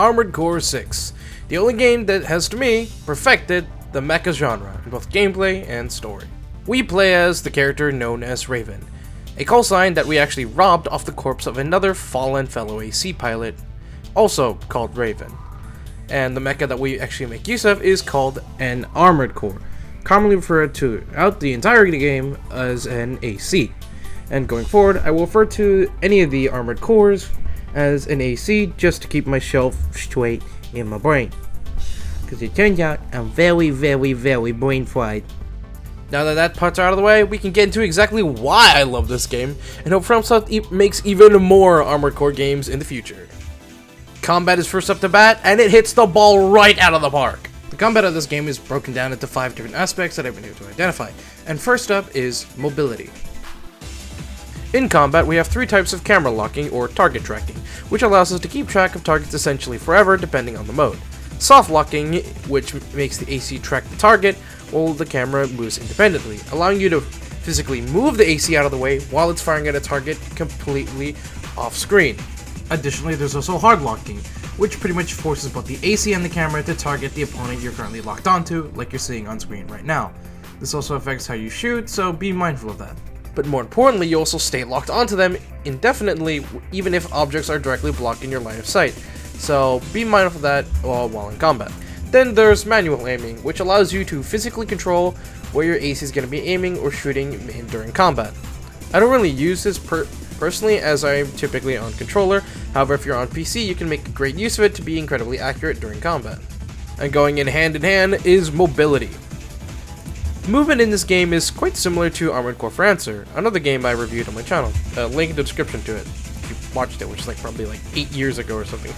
Armored Core 6, the only game that has, to me, perfected the mecha genre in both gameplay and story. We play as the character known as Raven, a call sign that we actually robbed off the corpse of another fallen fellow AC pilot, also called Raven. And the mecha that we actually make use of is called an Armored Core, commonly referred to throughout the entire game as an AC. And going forward, I will refer to any of the Armored Cores as an AC just to keep myself straight in my brain. Because it turns out I'm very brain fried. Now that that part's out of the way, we can get into exactly why I love this game, and hope FromSoft makes even more Armored Core games in the future. Combat is first up to bat, and it hits the ball right out of the park. The combat of this game is broken down into 5 different aspects that I've been able to identify, and first up is mobility. In combat, we have 3 types of camera locking or target tracking, which allows us to keep track of targets essentially forever depending on the mode. Soft locking, which makes the AC track the target while the camera moves independently, allowing you to physically move the AC out of the way while it's firing at a target completely off screen. Additionally, there's also hard locking, which pretty much forces both the AC and the camera to target the opponent you're currently locked onto, like you're seeing on screen right now. This also affects how you shoot, so be mindful of that. But more importantly, you also stay locked onto them indefinitely, even if objects are directly blocking your line of sight, so be mindful of that while in combat. Then there's manual aiming, which allows you to physically control where your AC is going to be aiming or shooting in during combat. I don't really use this personally, as I'm typically on controller. However, if you're on PC, you can make great use of it to be incredibly accurate during combat. And going in hand is mobility. Movement in this game is quite similar to Armored Core Francer, another game I reviewed on my channel. Link in the description to it if you watched it, which is probably 8 years ago or something.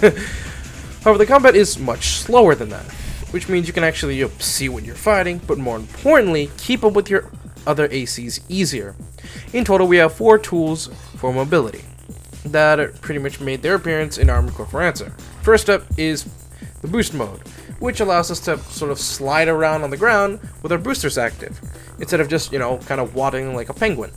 However, the combat is much slower than that, which means you can actually see what you're fighting, but more importantly, keep up with your other ACs easier. In total, we have 4 tools for mobility that pretty much made their appearance in Armored Core Francer. First up is the boost mode, which allows us to sort of slide around on the ground with our boosters active, instead of just, kind of waddling like a penguin.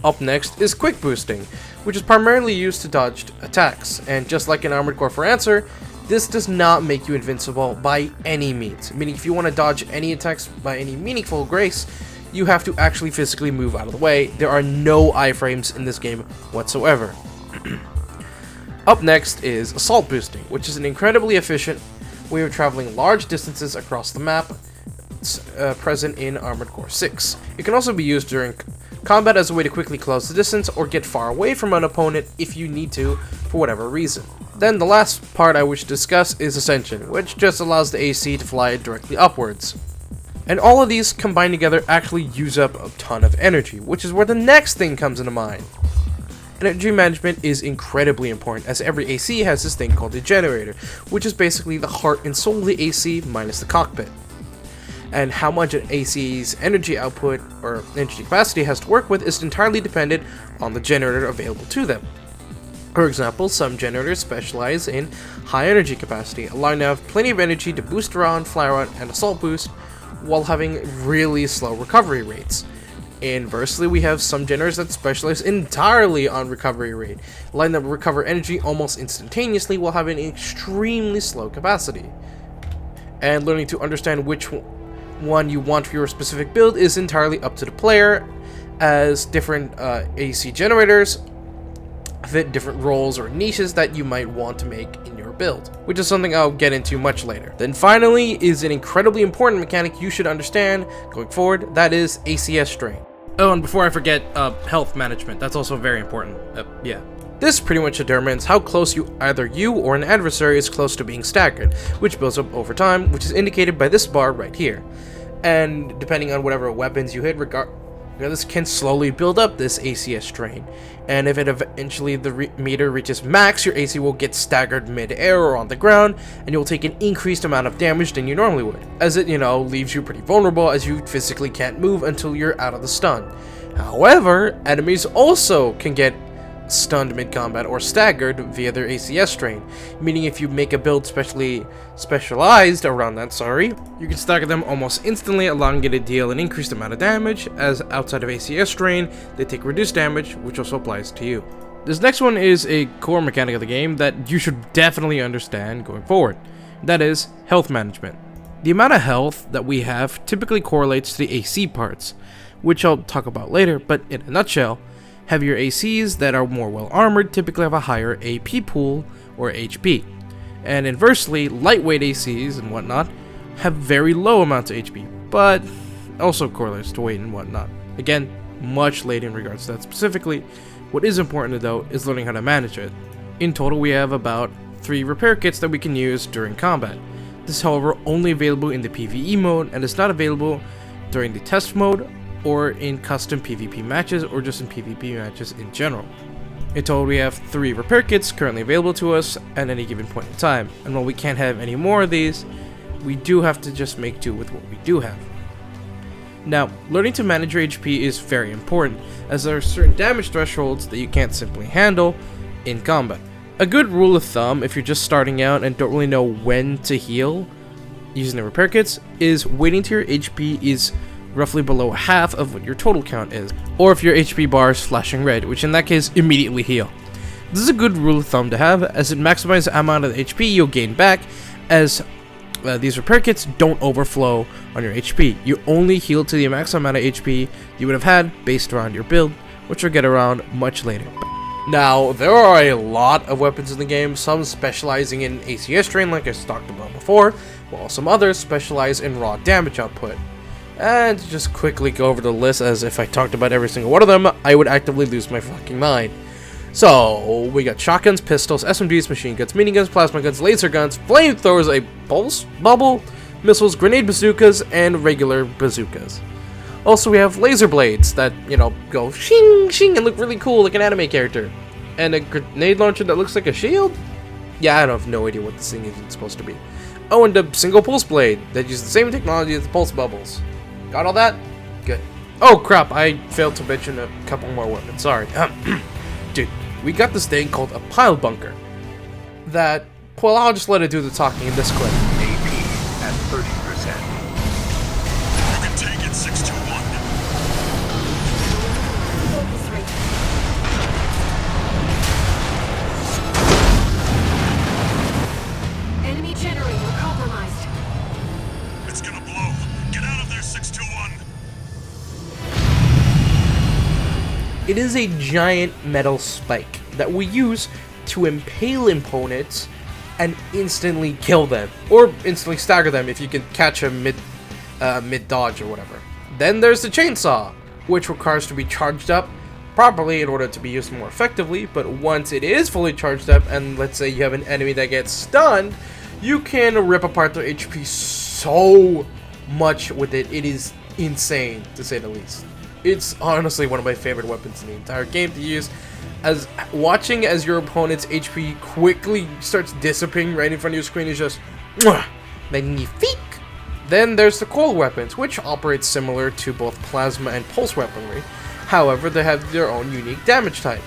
Up next is quick boosting, which is primarily used to dodge attacks, and just like in Armored Core Francer, this does not make you invincible by any means, meaning if you want to dodge any attacks by any meaningful grace, you have to actually physically move out of the way. There are no iframes in this game whatsoever. Up next is assault boosting, which is an incredibly efficient way of traveling large distances across the map, present in Armored Core 6. It can also be used during combat as a way to quickly close the distance or get far away from an opponent if you need to for whatever reason. Then the last part I wish to discuss is Ascension, which just allows the AC to fly directly upwards. And all of these combined together actually use up a ton of energy, which is where the next thing comes into mind. Energy management is incredibly important, as every AC has this thing called a generator, which is basically the heart and soul of the AC minus the cockpit. And how much an AC's energy output or energy capacity has to work with is entirely dependent on the generator available to them. For example, some generators specialize in high energy capacity, allowing them to have plenty of energy to boost around, fly around, and assault boost, while having really slow recovery rates. Inversely, we have some generators that specialize entirely on recovery rate, allowing them to recover energy almost instantaneously while having an extremely slow capacity. And learning to understand which one you want for your specific build is entirely up to the player, as different AC generators fit different roles or niches that you might want to make in your build, which is something I'll get into much later. Then finally is an incredibly important mechanic you should understand going forward, that is ACS strain. Oh, and before I forget, health management, that's also very important. This pretty much determines how close either you or an adversary is close to being staggered, which builds up over time, which is indicated by this bar right here. And depending on whatever weapons you hit, this can slowly build up this ACS strain, and if it eventually the meter reaches max, your AC will get staggered mid-air or on the ground, and you'll take an increased amount of damage than you normally would, as it, leaves you pretty vulnerable as you physically can't move until you're out of the stun. However, enemies also can get stunned mid-combat or staggered via their ACS strain, meaning if you make a build specialized around that, you can stagger them almost instantly, allowing you to deal an increased amount of damage, as outside of ACS strain, they take reduced damage, which also applies to you. This next one is a core mechanic of the game that you should definitely understand going forward. That is health management. The amount of health that we have typically correlates to the AC parts, which I'll talk about later, but in a nutshell, heavier ACs that are more well armored typically have a higher AP pool or HP. And inversely, lightweight ACs and whatnot have very low amounts of HP, but also correlates to weight and whatnot. Again, much later in regards to that specifically. What is important though is learning how to manage it. In total, we have about 3 repair kits that we can use during combat. This is however only available in the PvE mode and is not available during the test mode or in custom PvP matches or just in PvP matches in general. In total, we have 3 repair kits currently available to us at any given point in time, and while we can't have any more of these, we do have to just make do with what we do have. Now, learning to manage your HP is very important, as there are certain damage thresholds that you can't simply handle in combat. A good rule of thumb, if you're just starting out and don't really know when to heal using the repair kits, is waiting till your HP is roughly below half of what your total count is, or if your HP bar is flashing red, which in that case, immediately heal. This is a good rule of thumb to have, as it maximizes the amount of HP you'll gain back, as these repair kits don't overflow on your HP. You only heal to the max amount of HP you would have had based around your build, which we'll get around much later. Now, there are a lot of weapons in the game, some specializing in ACS drain like I talked about before, while some others specialize in raw damage output. And to just quickly go over the list, as if I talked about every single one of them, I would actively lose my fucking mind. So, we got shotguns, pistols, SMGs, machine guns, miniguns, plasma guns, laser guns, flamethrowers, a pulse, bubble, missiles, grenade bazookas, and regular bazookas. Also, we have laser blades that, go shing shing and look really cool like an anime character. And a grenade launcher that looks like a shield? Yeah, I have no idea what this thing is supposed to be. Oh, and a single pulse blade that uses the same technology as the pulse bubbles. Got all that? Good. Oh crap, I failed to mention a couple more weapons, sorry. Dude, we got this thing called a pile bunker. That, well, I'll just let it do the talking in this clip. AP at 30%. You can take it, 621. Focus rate. Enemy generator compromised. It's gonna blow. Get out of there, 621. It is a giant metal spike that we use to impale opponents and instantly kill them, or instantly stagger them if you can catch a mid dodge or whatever. Then there's the chainsaw, which requires to be charged up properly in order to be used more effectively, but once it is fully charged up, and let's say you have an enemy that gets stunned, you can rip apart their HP so much with it. It is insane, to say the least. It's honestly one of my favorite weapons in the entire game to use, as watching as your opponent's HP quickly starts dissipating right in front of your screen is just magnifique. Then there's the coil weapons, which operate similar to both plasma and pulse weaponry. However, they have their own unique damage type.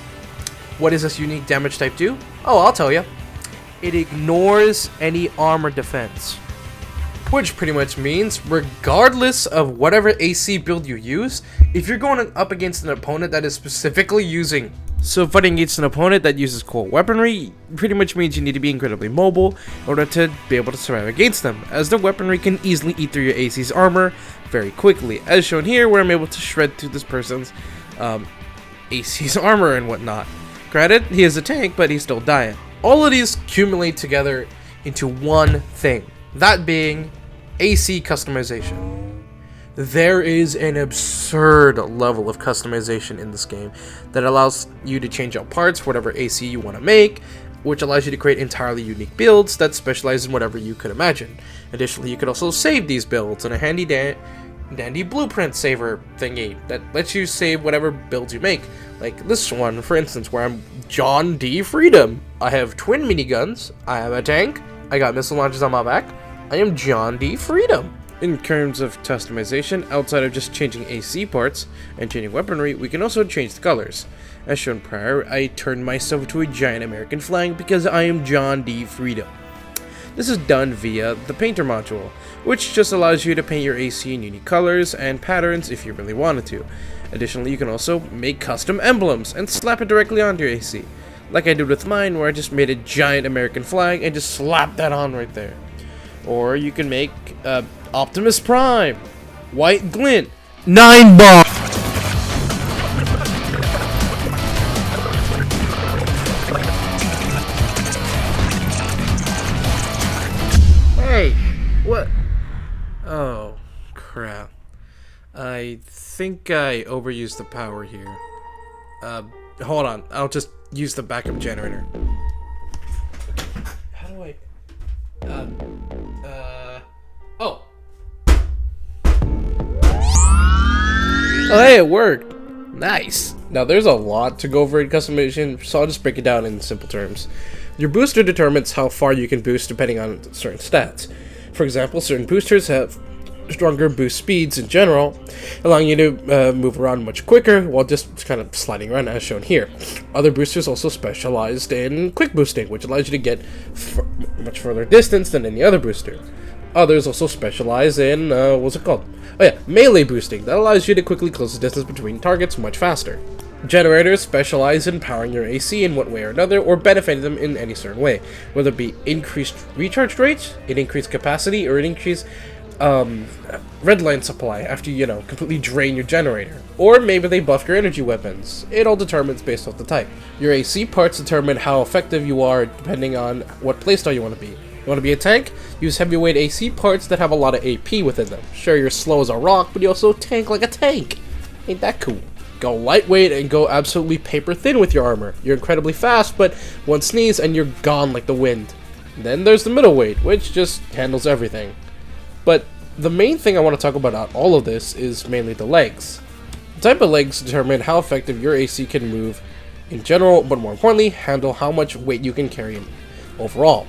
What does this unique damage type do? Oh, I'll tell you. It ignores any armor defense. Which pretty much means, regardless of whatever AC build you use, if you're going up against an opponent that is specifically using... So fighting against an opponent that uses cold weaponry pretty much means you need to be incredibly mobile in order to be able to survive against them, as the weaponry can easily eat through your AC's armor very quickly, as shown here where I'm able to shred through this person's AC's armor and whatnot. Granted, he is a tank, but he's still dying. All of these accumulate together into one thing, that being AC customization. There is an absurd level of customization in this game that allows you to change out parts, whatever AC you want to make, which allows you to create entirely unique builds that specialize in whatever you could imagine. Additionally, you could also save these builds in a handy dandy blueprint saver thingy that lets you save whatever builds you make. Like this one, for instance, where I'm John D. Freedom. I have twin miniguns, I have a tank, I got missile launchers on my back, I am John D. Freedom. In terms of customization, outside of just changing AC parts and changing weaponry, we can also change the colors. As shown prior, I turned myself to a giant American flag because I am John D. Freedom. This is done via the Painter module, which just allows you to paint your AC in unique colors and patterns if you really wanted to. Additionally, you can also make custom emblems and slap it directly onto your AC, like I did with mine, where I just made a giant American flag and just slapped that on right there. Or you can make Optimus Prime, White Glint, 9 bar. Hey, what? Oh, crap. I think I overused the power here. Hold on. I'll just use the backup generator. How do I... Oh. Oh, hey, it worked. Nice. Now, there's a lot to go over in customization, so I'll just break it down in simple terms. Your booster determines how far you can boost depending on certain stats. For example, certain boosters have stronger boost speeds in general, allowing you to move around much quicker while just kind of sliding around as shown here. Other boosters also specialized in quick boosting, which allows you to get much further distance than any other booster. Others also specialize in, what's it called? Oh yeah, melee boosting. That allows you to quickly close the distance between targets much faster. Generators specialize in powering your AC in one way or another, or benefiting them in any certain way, whether it be increased recharge rates, an increased capacity, or an increased redline supply after you completely drain your generator. Or maybe they buff your energy weapons. It all determines based off the type. Your AC parts determine how effective you are depending on what playstyle you want to be. You want to be a tank? Use heavyweight AC parts that have a lot of AP within them. Sure, you're slow as a rock, but you also tank like a tank. Ain't that cool? Go lightweight and go absolutely paper thin with your armor. You're incredibly fast, but one sneeze and you're gone like the wind. Then there's the middleweight, which just handles everything. But the main thing I want to talk about out all of this is mainly the legs. The type of legs determine how effective your AC can move in general, but more importantly, handle how much weight you can carry overall.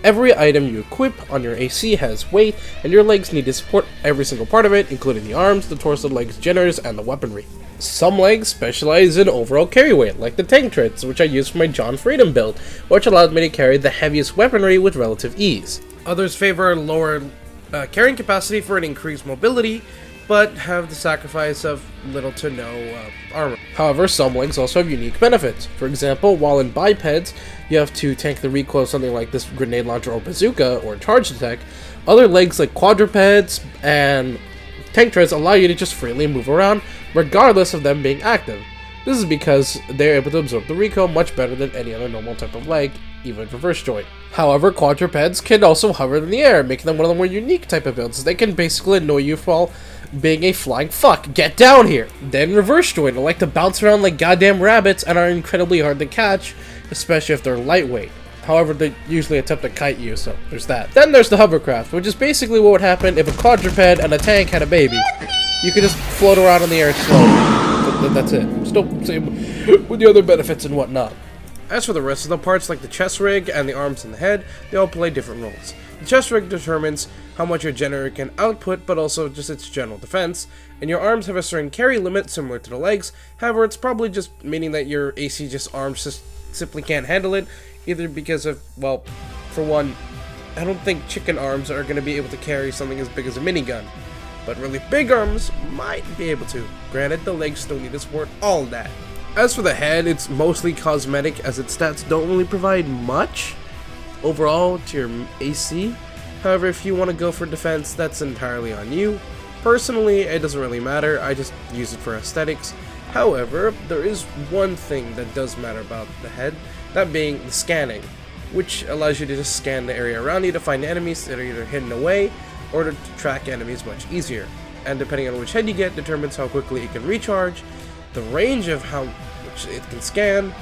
Every item you equip on your AC has weight, and your legs need to support every single part of it, including the arms, the torso, legs, generators, and the weaponry. Some legs specialize in overall carry weight, like the tank treads, which I use for my John Freedom build, which allowed me to carry the heaviest weaponry with relative ease. Others favor lower carrying capacity for an increased mobility, but have the sacrifice of little to no armor. However, some legs also have unique benefits. For example, while in bipeds, you have to tank the recoil of something like this grenade launcher or bazooka or charge attack, other legs like quadrupeds and tank treads allow you to just freely move around, regardless of them being active. This is because they're able to absorb the recoil much better than any other normal type of leg, even reverse joint. However, quadrupeds can also hover in the air, making them one of the more unique type of builds. They can basically annoy you while being a flying fuck. Get down here! Then reverse joint like to bounce around like goddamn rabbits and are incredibly hard to catch, especially if they're lightweight. However, they usually attempt to kite you, so there's that. Then there's the hovercraft, which is basically what would happen if a quadruped and a tank had a baby. You could just float around in the air slowly. That's it. Still same with the other benefits and whatnot. As for the rest of the parts, like the chest rig and the arms and the head, they all play different roles. The chest rig determines how much your generator can output, but also just its general defense, and your arms have a certain carry limit similar to the legs. However, it's probably just meaning that your AC arms just simply can't handle it, either because of, well, for one, I don't think chicken arms are going to be able to carry something as big as a minigun, but really big arms might be able to. Granted, the legs still need to support all that. As for the head, it's mostly cosmetic, as its stats don't really provide much overall to your AC. However, if you want to go for defense, that's entirely on you. Personally, it doesn't really matter, I just use it for aesthetics. However, there is one thing that does matter about the head, that being the scanning, which allows you to just scan the area around you to find enemies that are either hidden away or to track enemies much easier. And depending on which head you get determines how quickly it can recharge, the range of how much it can scan,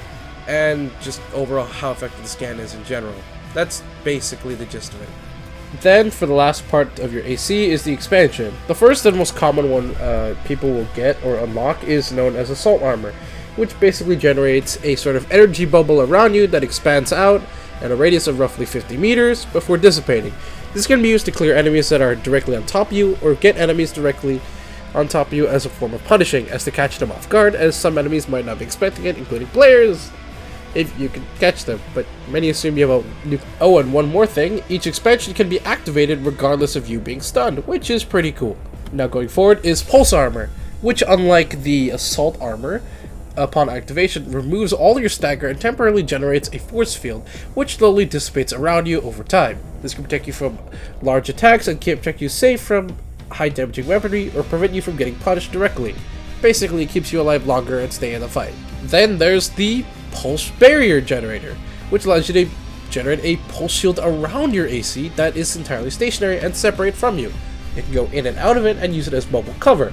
and just overall how effective the scan is in general. That's basically the gist of it. Then, for the last part of your AC is the expansion. The first and most common one people will get or unlock is known as Assault Armor, which basically generates a sort of energy bubble around you that expands out at a radius of roughly 50 meters before dissipating. This can be used to clear enemies that are directly on top of you, or get enemies directly on top of you as a form of punishing, as to catch them off guard, as some enemies might not be expecting it, including players, if you can catch them, but many assume you have a... Oh, and one more thing, each expansion can be activated regardless of you being stunned, which is pretty cool. Now going forward is Pulse Armor. which, unlike the assault armor, upon activation removes all your stagger and temporarily generates a force field, which slowly dissipates around you over time. This can protect you from large attacks and can protect you safe from high damaging weaponry or prevent you from getting punished directly. Basically, it keeps you alive longer and stay in the fight. Then there's the Pulse Barrier Generator, which allows you to generate a pulse shield around your AC that is entirely stationary and separate from you. You can go in and out of it and use it as mobile cover.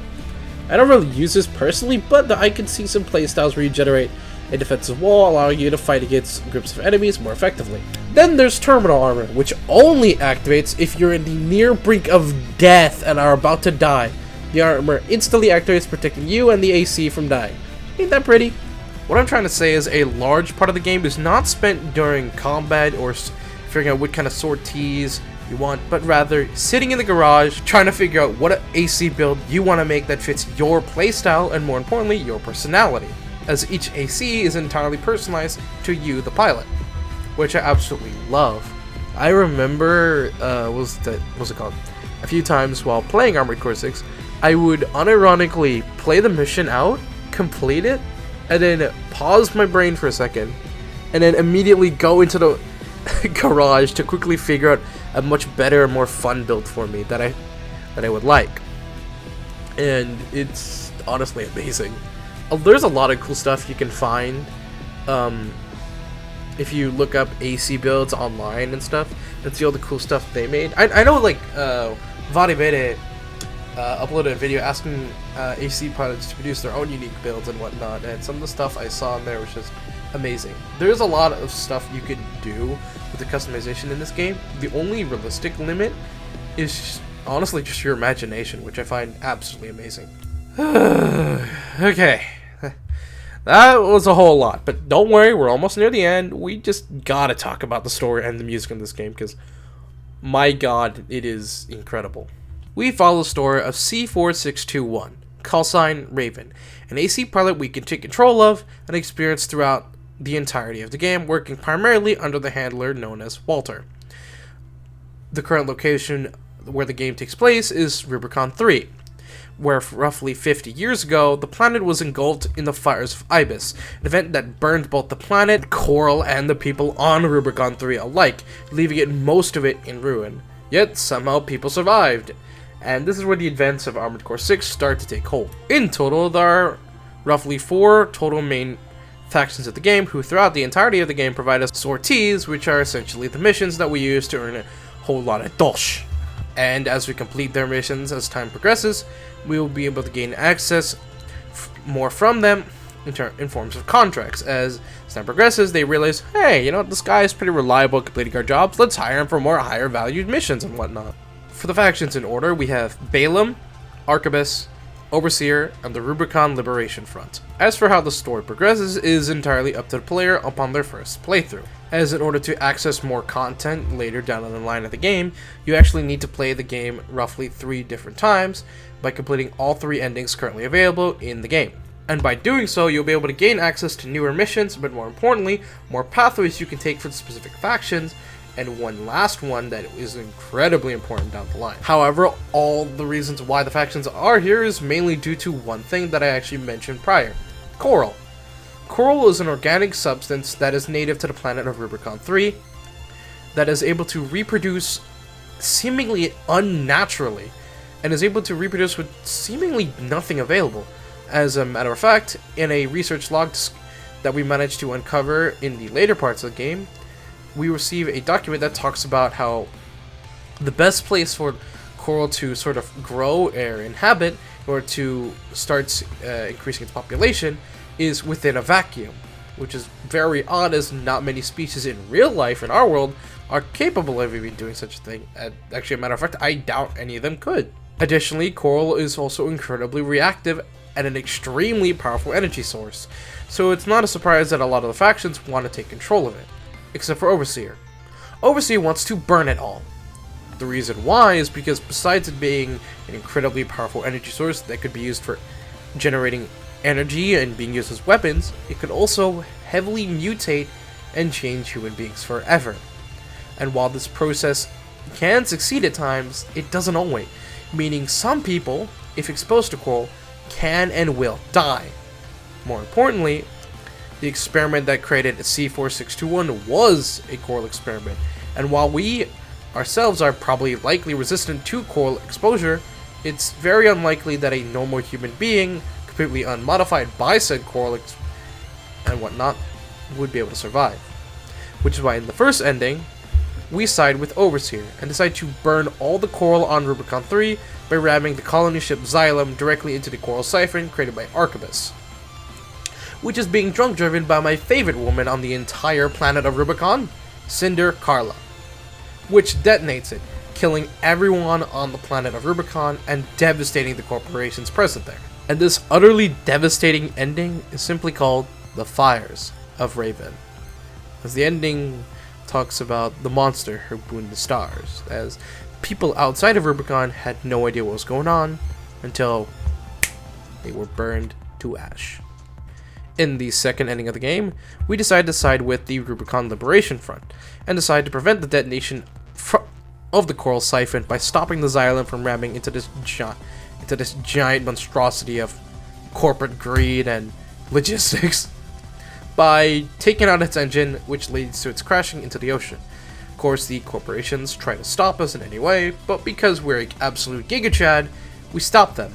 I don't really use this personally, but I can see some playstyles where you generate a defensive wall, allowing you to fight against groups of enemies more effectively. Then there's Terminal Armor, which only activates if you're in the near brink of death and are about to die. The armor instantly activates, protecting you and the AC from dying. Ain't that pretty? What I'm trying to say is a large part of the game is not spent during combat or figuring out what kind of sorties you want, but rather sitting in the garage trying to figure out what AC build you want to make that fits your playstyle and, more importantly, your personality, as each AC is entirely personalized to you, the pilot, which I absolutely love. I remember, what's it called? A few times while playing Armored Core 6, I would unironically play the mission out, complete it, and then pause my brain for a second, and then immediately go into the garage to quickly figure out a much better, more fun build for me that I would like. And it's honestly amazing. There's a lot of cool stuff you can find if you look up AC builds online and stuff and see all the cool stuff they made. I know, like, Vadibede uploaded a video asking AC pilots to produce their own unique builds and whatnot, and some of the stuff I saw in there was just amazing. There's a lot of stuff you could do with the customization in this game. The only realistic limit is honestly just your imagination, which I find absolutely amazing. Okay, that was a whole lot, but don't worry, we're almost near the end. We just gotta talk about the story and the music in this game, because my god, it is incredible. We follow the story of C4621, callsign Raven, an AC pilot we can take control of and experience throughout the entirety of the game, working primarily under the handler known as Walter. The current location where the game takes place is Rubicon 3, where roughly 50 years ago, the planet was engulfed in the fires of Ibis, an event that burned both the planet, Coral, and the people on Rubicon 3 alike, leaving most of it in ruin. Yet, somehow people survived, and this is where the events of Armored Core 6 start to take hold. In total, there are roughly 4 total main factions of the game, who throughout the entirety of the game provide us sorties, which are essentially the missions that we use to earn a whole lot of dosh. And as we complete their missions as time progresses, we will be able to gain access more from them in forms of contracts. As time progresses, they realize, hey, you know, this guy is pretty reliable at completing our jobs, let's hire him for more higher valued missions and whatnot. For the factions in order, we have Balaam, Arquebus, Overseer, and the Rubicon Liberation Front. As for how the story progresses, it is entirely up to the player upon their first playthrough, as in order to access more content later down the line of the game, you actually need to play the game roughly 3 different times by completing all 3 endings currently available in the game. And by doing so, you'll be able to gain access to newer missions, but more importantly, more pathways you can take for the specific factions, and one last one that is incredibly important down the line. However, all the reasons why the factions are here is mainly due to one thing that I actually mentioned prior: Coral. Coral is an organic substance that is native to the planet of Rubicon 3 that is able to reproduce seemingly unnaturally, and is able to reproduce with seemingly nothing available. As a matter of fact, in a research log that we managed to uncover in the later parts of the game, we receive a document that talks about how the best place for coral to sort of grow or inhabit, or to start increasing its population, is within a vacuum, which is very odd, as not many species in real life in our world are capable of even doing such a thing. Actually, a matter of fact, I doubt any of them could. Additionally, coral is also incredibly reactive and an extremely powerful energy source, so it's not a surprise that a lot of the factions want to take control of it, except for Overseer. Overseer wants to burn it all. The reason why is because besides it being an incredibly powerful energy source that could be used for generating energy and being used as weapons, it could also heavily mutate and change human beings forever. And while this process can succeed at times, it doesn't always, meaning some people, if exposed to coral, can and will die. More importantly, the experiment that created C4621 was a coral experiment, and while we ourselves are probably likely resistant to coral exposure, it's very unlikely that a normal human being, completely unmodified by said coral and whatnot, would be able to survive. Which is why in the first ending, we side with Overseer and decide to burn all the coral on Rubicon 3 by ramming the colony ship Xylem directly into the coral siphon created by Arquebus, which is being drunk driven by my favorite woman on the entire planet of Rubicon, Cinder Carla, which detonates it, killing everyone on the planet of Rubicon and devastating the corporations present there. And this utterly devastating ending is simply called The Fires of Raven, as the ending talks about the monster who burned the stars, as people outside of Rubicon had no idea what was going on until they were burned to ash. In the second ending of the game, we decide to side with the Rubicon Liberation Front, and decide to prevent the detonation of the coral siphon by stopping the Xylem from ramming into this giant monstrosity of corporate greed and logistics, by taking out its engine, which leads to its crashing into the ocean. Of course, the corporations try to stop us in any way, but because we're an absolute Giga Chad, we stop them,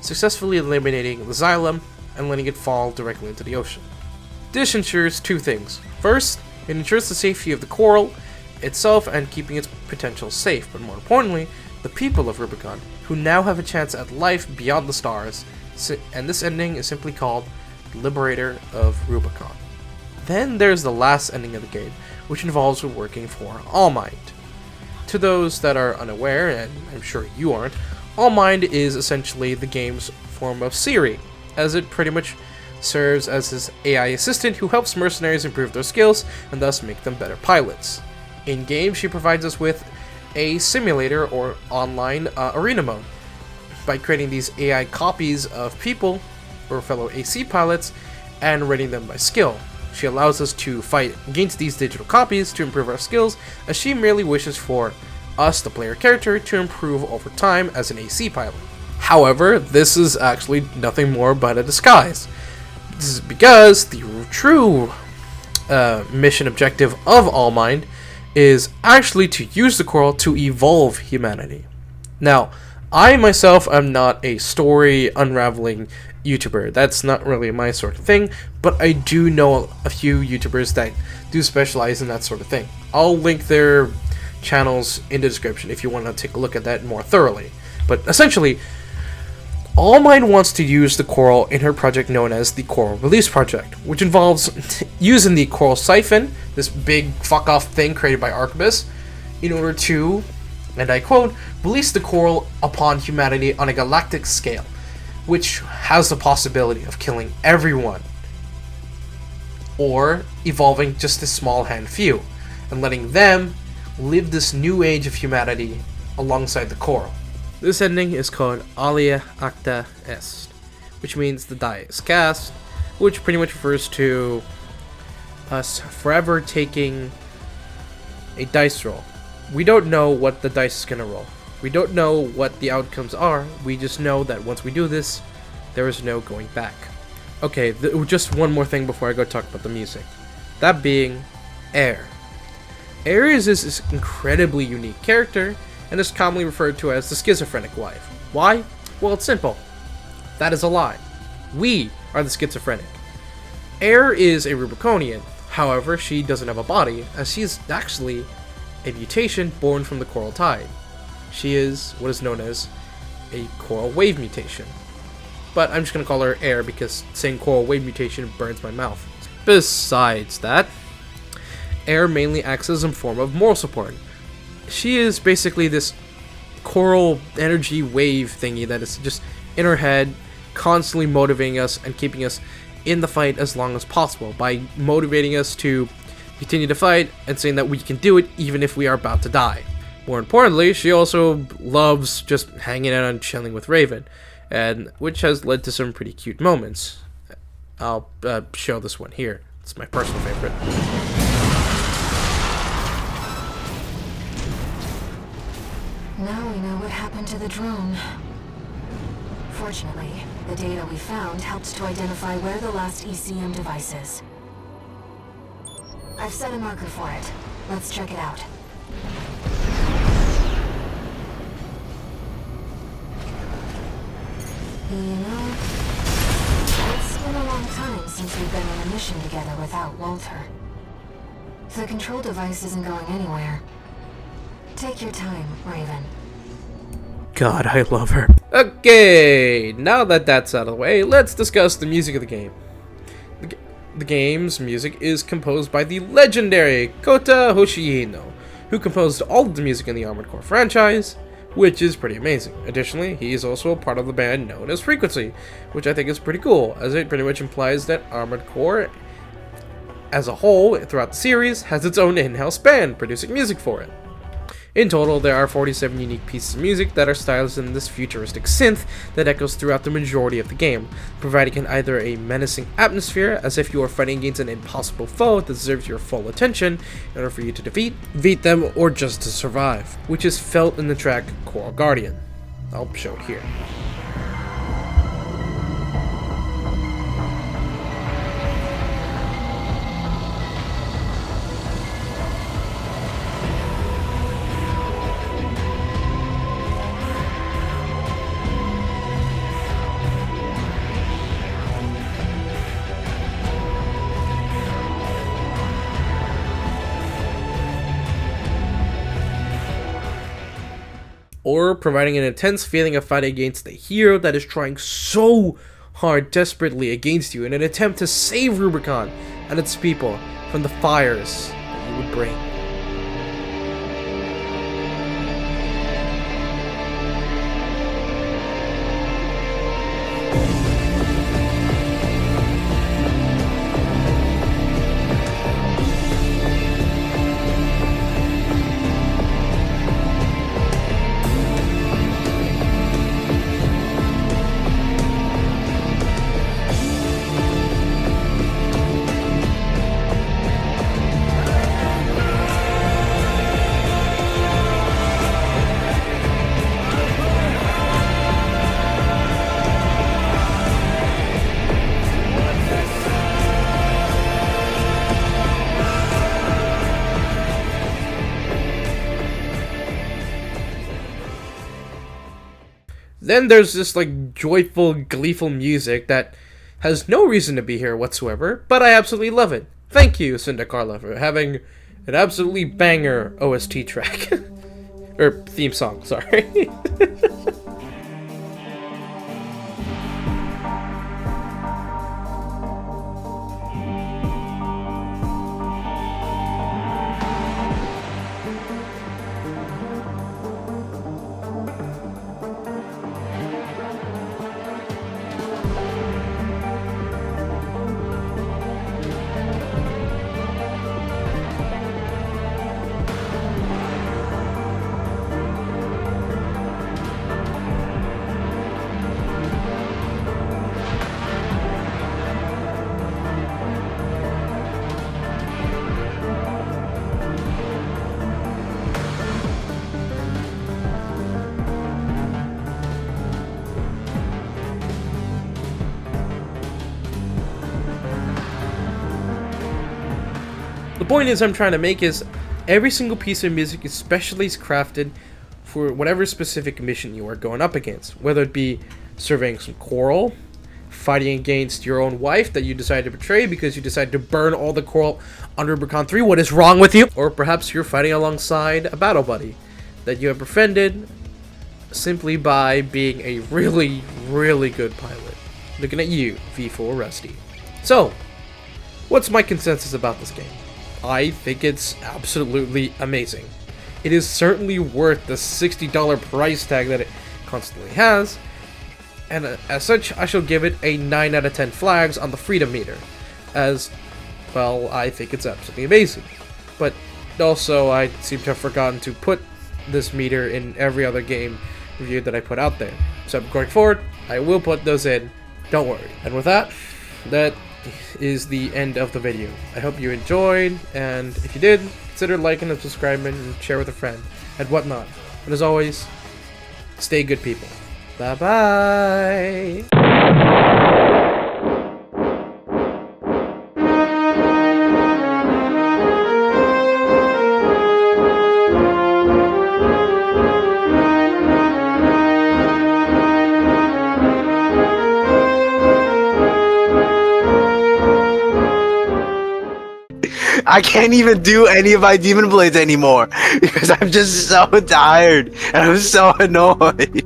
successfully eliminating the Xylem and letting it fall directly into the ocean. This ensures two things. First, it ensures the safety of the coral itself and keeping its potential safe, but more importantly, the people of Rubicon, who now have a chance at life beyond the stars, and this ending is simply called Liberator of Rubicon. Then there's the last ending of the game, which involves working for All Might. To those that are unaware, and I'm sure you aren't, All Might is essentially the game's form of Siri, as it pretty much serves as his AI assistant who helps mercenaries improve their skills and thus make them better pilots. In-game, she provides us with a simulator or online arena mode by creating these AI copies of people or fellow AC pilots and rating them by skill. She allows us to fight against these digital copies to improve our skills, as she merely wishes for us, the player character, to improve over time as an AC pilot. However, this is actually nothing more but a disguise. This is because the true mission objective of All Might is actually to use the coral to evolve humanity. Now, I myself am not a story unraveling YouTuber. That's not really my sort of thing, but I do know a few YouTubers that do specialize in that sort of thing. I'll link their channels in the description if you want to take a look at that more thoroughly. But essentially, All Might wants to use the coral in her project known as the Coral Release Project, which involves using the coral siphon, this big fuck-off thing created by Arquebus, in order to, and I quote, release the coral upon humanity on a galactic scale, which has the possibility of killing everyone, or evolving just a small handful, and letting them live this new age of humanity alongside the coral. This ending is called Alia Acta Est, which means the die is cast, which pretty much refers to us forever taking a dice roll. We don't know what the dice is going to roll. We don't know what the outcomes are. We just know that once we do this, there is no going back. Okay, just one more thing before I go talk about the music. That being Air. Air is this incredibly unique character and is commonly referred to as the schizophrenic wife. Why? Well, it's simple. That is a lie. We are the schizophrenic. Air is a Rubiconian. However, she doesn't have a body, as she is actually a mutation born from the coral tide. She is what is known as a coral wave mutation. But I'm just going to call her Air because saying coral wave mutation burns my mouth. Besides that, Air mainly acts as a form of moral support. She is basically this coral energy wave thingy that is just in her head, constantly motivating us and keeping us in the fight as long as possible by motivating us to continue to fight and saying that we can do it even if we are about to die. More importantly, she also loves just hanging out and chilling with Raven, and which has led to some pretty cute moments. I'll show this one here. It's my personal favorite. Now we know what happened to the drone. Fortunately, the data we found helped to identify where the last ECM device is. I've set a marker for it. Let's check it out. You know, it's been a long time since we've been on a mission together without Walter. The control device isn't going anywhere. Take your time, Raven. God, I love her. Okay, now that that's out of the way, let's discuss the music of the game. The game's music is composed by the legendary Kota Hoshihino, who composed all of the music in the Armored Core franchise, which is pretty amazing. Additionally, he is also a part of the band known as Frequency, which I think is pretty cool, as it pretty much implies that Armored Core as a whole throughout the series has its own in-house band producing music for it. In total, there are 47 unique pieces of music that are stylized in this futuristic synth that echoes throughout the majority of the game, providing either a menacing atmosphere, as if you are fighting against an impossible foe that deserves your full attention in order for you to defeat them, or just to survive, which is felt in the track Coral Guardian. I'll show it here. Or providing an intense feeling of fighting against a hero that is trying so hard desperately against you in an attempt to save Rubicon and its people from the fires that you would bring. Then there's this like joyful, gleeful music that has no reason to be here whatsoever, but I absolutely love it. Thank you, Cinda Carla, for having an absolutely banger OST track. Or theme song, sorry. The point is I'm trying to make is every single piece of music is specially crafted for whatever specific mission you are going up against, whether it be surveying some coral, fighting against your own wife that you decided to betray because you decided to burn all the coral on Rubicon 3, what is wrong with you? Or perhaps you're fighting alongside a battle buddy that you have befriended simply by being a really, really good pilot. Looking at you, V4 Rusty. So, what's my consensus about this game? I think it's absolutely amazing. It is certainly worth the $60 price tag that it constantly has, and as such, I shall give it a 9 out of 10 flags on the freedom meter, as, well, I think it's absolutely amazing. But also, I seem to have forgotten to put this meter in every other game review that I put out there. So going forward, I will put those in, don't worry. And with that, that is the end of the video. I hope you enjoyed, and if you did, consider liking and subscribing and share with a friend and whatnot. And as always, stay good people. Bye-bye. I can't even do any of my Demon Blades anymore because I'm just so tired and I'm so annoyed.